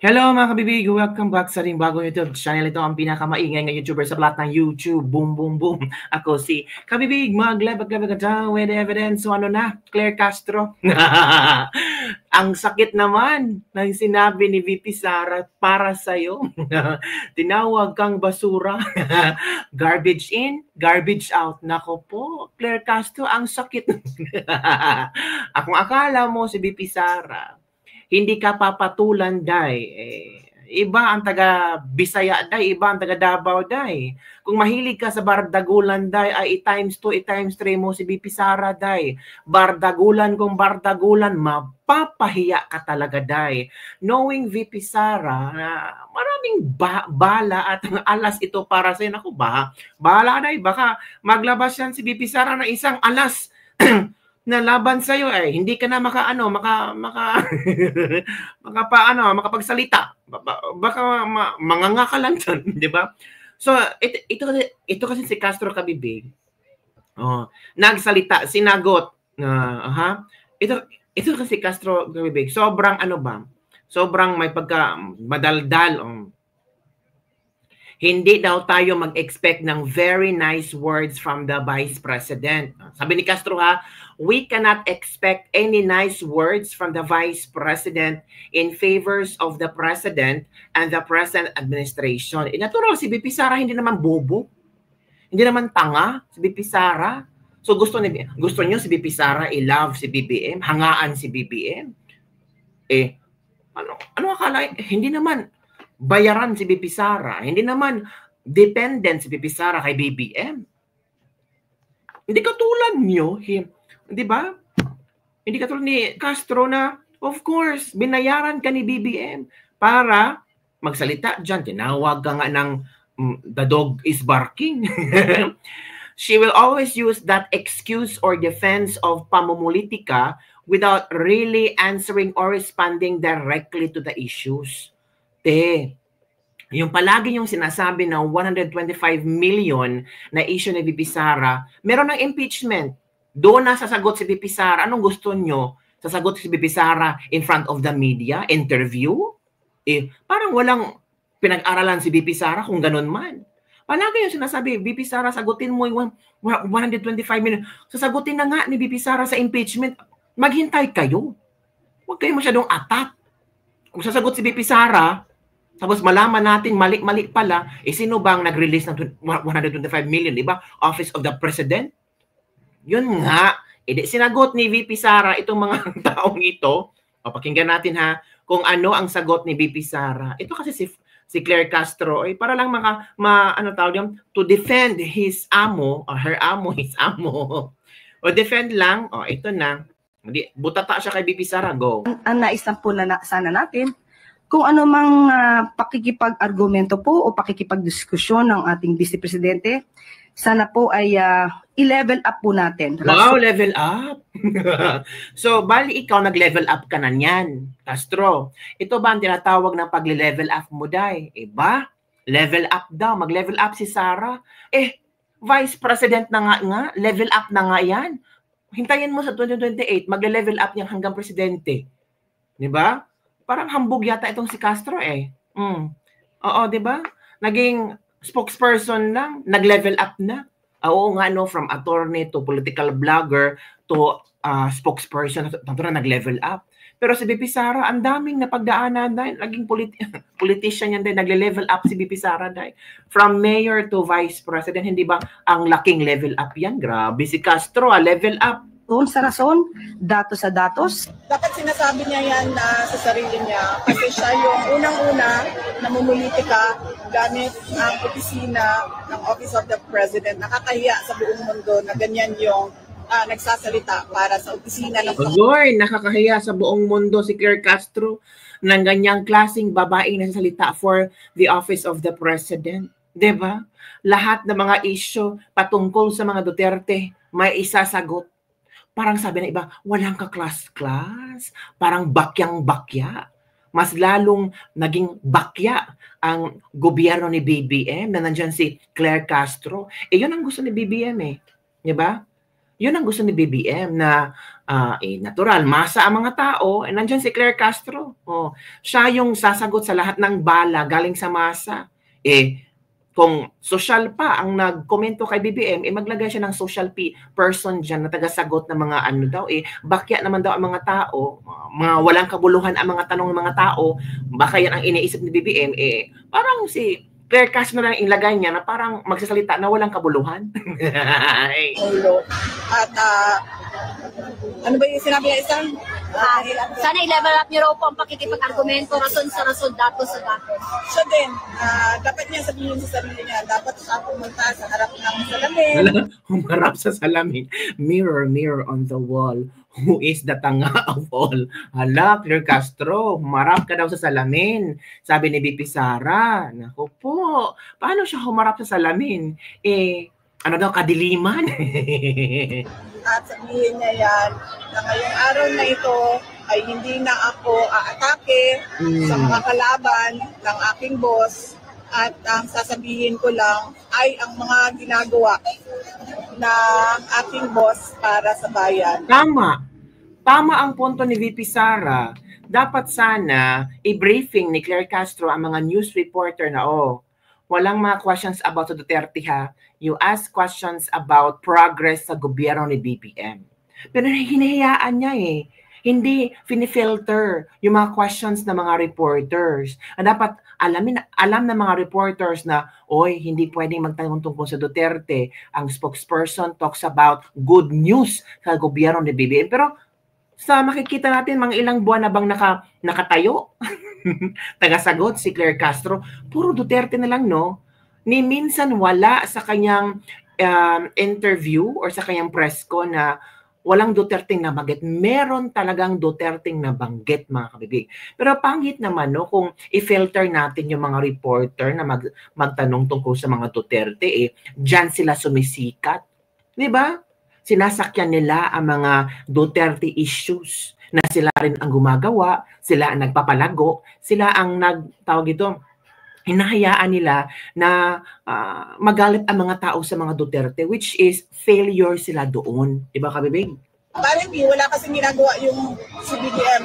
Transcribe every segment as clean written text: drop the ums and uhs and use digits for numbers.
Hello mga kabibig! Welcome back sa ating bagong YouTube channel. Ito ang pinakamaingay ng YouTuber sa lahat ng YouTube. Boom, boom, boom. Ako si Kabibig, maglabag-labag ka with evidence. So ano na? Claire Castro. Ang sakit naman ng sinabi ni VP Sara para sa'yo. Tinawag kang basura. Garbage in, garbage out. Nako po, Claire Castro, ang sakit. Kung akala mo si VP Sara, hindi ka papatulan, day. Iba ang taga Bisaya, day. Iba ang taga Davao, day. Kung mahilig ka sa bardagulan, day, ay i-times 2, i-times 3 mo si BP Sara, day. Bardagulan kung bardagulan, mapapahiya ka talaga, day. Knowing VP Sara, na maraming bala at alas ito para sa'yo. Naku, bahala, day. Baka maglabas yan si VP Sara na isang alas na laban sa iyo hindi ka na makapagsalita. Baka manganga ka lang dyan, di ba? So ito kasi si Castro Kabibig. Nagsalita, sinagot. Ito kasi Castro Kabibig. Sobrang Sobrang may pagka madaldal. Hindi daw tayo mag-expect ng very nice words from the Vice President. Sabi ni Castro we cannot expect any nice words from the Vice President in favors of the President and the present administration. Natural, si BP Sara hindi naman bobo. Hindi naman tanga si BP Sara. So gusto niyo si BP Sara i-love si BBM, hangaan si BBM. Ano akala? Hindi naman bayaran si BP Sara. Hindi naman dependent si BP Sara kay BBM. Hindi katulad niyo, di ba? Hindi katulad ni Castro na, of course, binayaran ka ni BBM para magsalita dyan. Tinawag ka nga ng the dog is barking. She will always use that excuse or defense of pamumulitika without really answering or responding directly to the issues. Yung palagi yung sinasabi na 125 million na issue ni VP Sara, meron ng impeachment. Doon na sasagot si VP Sara. Anong gusto nyo? Sasagot si VP Sara in front of the media? Interview? Parang walang pinag-aralan si VP Sara kung ganun man. Palagi yung sinasabi, VP Sara, sagutin mo yung 125 million. Sasagutin na nga ni VP Sara sa impeachment. Maghintay kayo. Huwag kayo masyadong atat. Kung sasagot si VP Sara, tapos malaman natin mali-mali pala, sino bang nag-release ng 125 million, di ba? Office of the President? Yun nga. Sinagot ni VP Sara itong mga taong ito. Pakinggan natin kung ano ang sagot ni VP Sara. Ito kasi si Claire Castro, para lang to defend his amo, or her amo, his amo. O defend lang, ito na. Butata siya kay VP Sara, go. Ang nais na po na sana natin, kung ano mang pakikipag-argumento po o pakikipag-diskusyon ng ating Vice Presidente, sana po ay i-level up po natin. Wow, level up! So, bali ikaw nag-level up ka na niyan, Castro. Ito ba ang tinatawag ng pag-level up mo, day? Ba? Level up daw. Mag-level up si Sara. Vice President na nga, level up na nga yan. Hintayin mo sa 2028, magle-level up niya hanggang presidente. Di ba? Parang hambog yata itong si Castro Oo, di ba? Naging spokesperson lang, nag-level up na. Oo nga, from attorney to political blogger to spokesperson, nag-level up. Pero si BP Sara, ang daming napagdaanan dahil naging politician yan dahil nagle-level up si BP Sara dahil. From mayor to vice president, hindi ba ang laking level up yan? Grabe si Castro, level up. Kung sa rason, datos sa datos. Dapat sinasabi niya yan sa sarili niya kasi siya yung unang-una namumulitika gamit ang opisina ng Office of the President. Nakakahiya sa buong mundo na ganyan yung nagsasalita para sa opisina ng Lord, nakakahiya sa buong mundo si Claire Castro ng ganyang klaseng babaeng nagsasalita for the Office of the President. Diba? Lahat ng mga issue patungkol sa mga Duterte may isasagot. Parang sabi ng iba, walang ka-class-class. Parang bakyang-bakya. Mas lalong naging bakya ang gobyerno ni BBM na nandyan si Claire Castro. Yun ang gusto ni BBM Di ba? Yun ang gusto ni BBM na natural, masa ang mga tao. Nandiyan si Claire Castro. Siya yung sasagot sa lahat ng bala galing sa masa. Kung social pa ang nagkomento kay BBM, maglagay siya ng social person dyan na tagasagot ng mga ano daw, bakya naman daw ang mga tao, mga walang kabuluhan ang mga tanong ng mga tao, baka yan ang iniisip ni BBM, parang si Claire Castro na lang ilagay niya na parang magsasalita na walang kabuluhan. At ano ba yung sinabi niya isang? Sana i-level up niyo raw po ang pakikipag-argumento, rason sa rason, datos sa datos. Siya din, dapat niya sabihin sa sarili niya, dapat siya pumunta sa harap ng salamin. Humarap sa salamin. Mirror, mirror on the wall. Who is the tanga of all? Hala, Claire Castro, humarap ka daw sa salamin. Sabi ni BP Sara. Naku po, paano siya humarap sa salamin? Ano daw, kadiliman? At sabihin niya yan, na ngayong araw na ito ay hindi na ako aatake sa mga kalaban ng aking boss, at ang sasabihin ko lang ay ang mga ginagawa ng aking boss para sa bayan. Tama. Tama ang punto ni VP Sara. Dapat sana i-briefing ni Claire Castro ang mga news reporter na walang mga questions about sa Duterte ha. You ask questions about progress sa gobyerno ni BBM. Pero hinahayaan niya Hindi finifilter yung mga questions ng mga reporters. Dapat alam ng mga reporters na, hindi pwedeng magtanong tungkol sa Duterte. Ang spokesperson talks about good news sa gobyerno ni BBM. Pero sa makikita natin, mga ilang buwan na bang nakatayo? Tagasagot si Claire Castro. Puro Duterte na lang, no? Ni minsan wala sa kanyang interview or sa kanyang press ko na walang Duterteng nabanggit. Meron talagang Duterteng nabanggit, mga kabibig. Pero pangit naman, no, kung i-filter natin yung mga reporter na magtanong tungkol sa mga Duterte, dyan sila sumisikat. Di ba? Sinasakyan nila ang mga Duterte issues na sila rin ang gumagawa, sila ang nagpapalago, sila ang hinahayaan nila na magalit ang mga tao sa mga Duterte, which is failure sila doon. Diba, kabibig? Apparently, wala kasing ginagawa yung si BBM.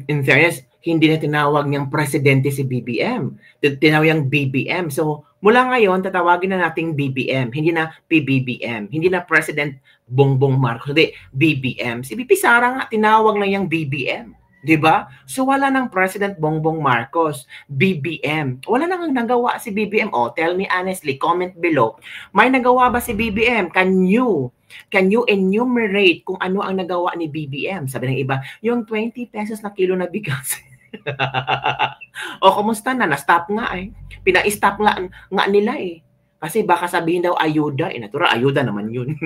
In fairness, hindi na tinawag niyang presidente si BBM. Tinawag niyang BBM. So, mula ngayon, tatawagin na nating BBM. Hindi na PBBM. Hindi na President Bongbong Marcos. Hindi, BBM. Si BP Sara nga, tinawag na niyang BBM. Diba? So wala nang President Bongbong Marcos, BBM. Wala nang nagawa si BBM. Tell me honestly, comment below. May nagawa ba si BBM? Can you enumerate kung ano ang nagawa ni BBM? Sabi ng iba, yung 20 pesos na kilo na bigas. Kumusta na? Na-stop nga Pina-stop nga nila Kasi baka sabihin daw ayuda. Natural, ayuda naman yun.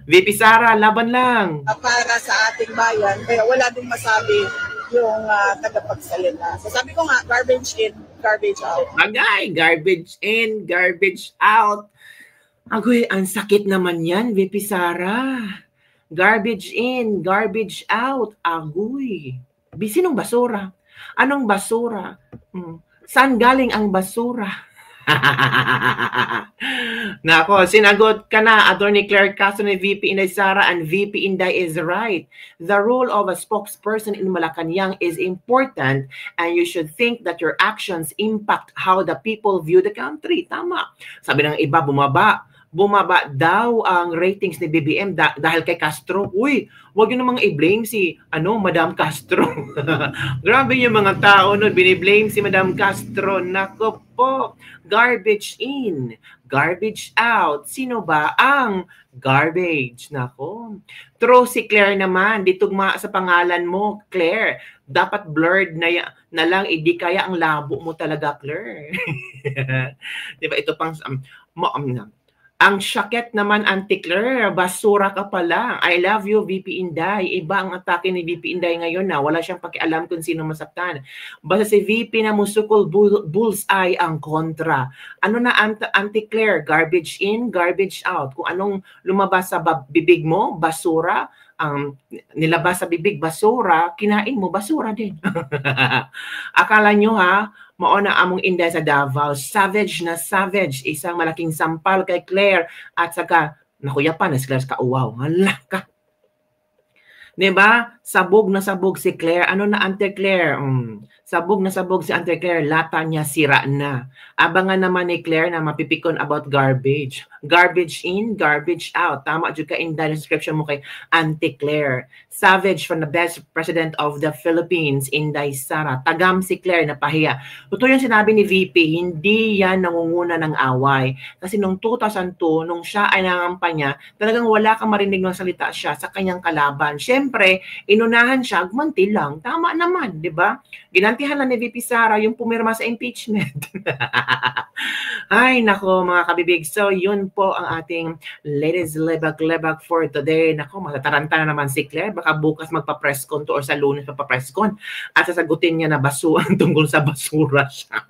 VP Sara, laban lang. Para sa ating bayan, kaya wala din masabi yung tagapagsalita. So sabi ko nga, garbage in, garbage out. Garbage in, garbage out. Agoy, ang sakit naman yan, VP Sara. Garbage in, garbage out. Agoy. Sinong basura? Anong basura? Saan galing ang basura? Nako, sinagot ka na, Attorney Claire Castro ni VP Inday Sara, and VP Inday is right. The role of a spokesperson in Malacanang is important, and you should think that your actions impact how the people view the country. Tama. Sabi ng iba, bumaba daw ang ratings ni BBM dahil kay Castro. Huwag yun namang i-blame si Madam Castro. Grabe yung mga tao nun, biniblame si Madam Castro. Nako po, garbage in, garbage out. Sino ba ang garbage? Nako. True si Claire naman, di tugma sa pangalan mo, Claire. Dapat blurred na lang, di kaya ang labo mo talaga, Claire. Diba, ito pang ang syakit naman, Auntie Claire, basura ka pala. I love you, VP Inday. Iba ang atake ni VP Inday ngayon na wala siyang pakialam kung sino masaktan. Basta si VP na musukol bullseye ang kontra. Ano na, Auntie Claire? Garbage in, garbage out. Kung anong lumabas sa bibig mo, basura. Ang nilabas sa bibig, basura. Kinain mo, basura din. Akala nyo mauna among Inday sa Davao, savage na savage, isang malaking sampal kay Claire at saka Nakuyapan na si Claire ka uwaw. Hala ka. Diba? Sabog na sabog si Claire. Ano na Auntie Claire? Sabog na sabog si Auntie Claire. Lata niya sira na. Abangan naman ni Claire na mapipikon about garbage. Garbage in, garbage out. Tama dyan ka in dahil description mo kay Auntie Claire. Savage from the best president of the Philippines, Inday Sara. Tagam si Claire na pahiya. Totoo yung sinabi ni VP, hindi yan nangunguna ng away. Kasi nung 2002, nung siya ay nangampanya, talagang wala kang marinig ng salita siya sa kanyang kalaban. Siyempre, inunahan siya, gumanti lang. Tama naman, di ba? Ginantihan lang ni VP Sara yung pumirma sa impeachment. Ay, nako mga kabibig. So, yun po ang ating latest lebak-lebak for today. Nako, matataranta na naman si Claire. Baka bukas magpa-press con to or sa Lunes magpa-press con. At sasagutin niya na basura tungkol sa basura siya.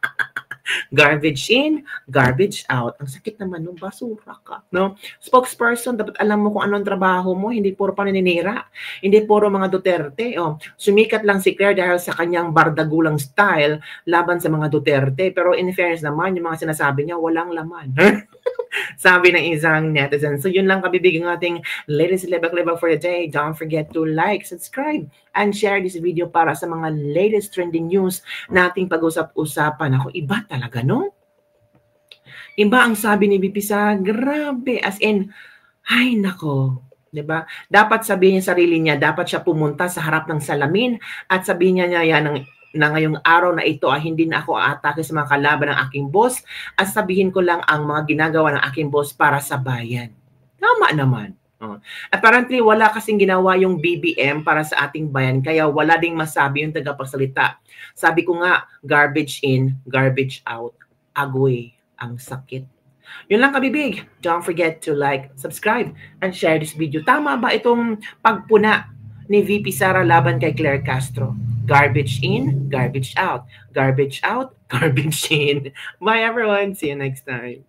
Garbage in, garbage out. Ang sakit naman nung basura ka. No? Spokesperson, dapat alam mo kung anong trabaho mo. Hindi puro paninira. Hindi puro mga Duterte. Sumikat lang si Claire dahil sa kanyang bardagulang style laban sa mga Duterte. Pero in fairness naman, yung mga sinasabi niya, walang laman. Sabi ng isang netizen. So yun lang kabibig ang ating latest lebak-lebak for the day. Don't forget to like, subscribe, and share this video para sa mga latest trending news nating pag-usap-usapan. Ako, iba talaga, no? Iba ang sabi ni BP sa grabe. As in, ay nako. Diba? Dapat sabihin niya sarili niya, dapat siya pumunta sa harap ng salamin at sabihin niya yan na ngayong araw na ito hindi na ako aatake sa mga kalaban ng aking boss at sabihin ko lang ang mga ginagawa ng aking boss para sa bayan. Tama naman. Apparently, wala kasing ginawa yung BBM para sa ating bayan kaya wala ding masabi yung tagapagsalita. Sabi ko nga, garbage in, garbage out. Agoy ang sakit. Yun lang kabibig. Don't forget to like, subscribe, and share this video. Tama ba itong pagpuna ni VP Sara laban kay Claire Castro? Garbage in, garbage out. Garbage out, garbage in. Bye everyone. See you next time.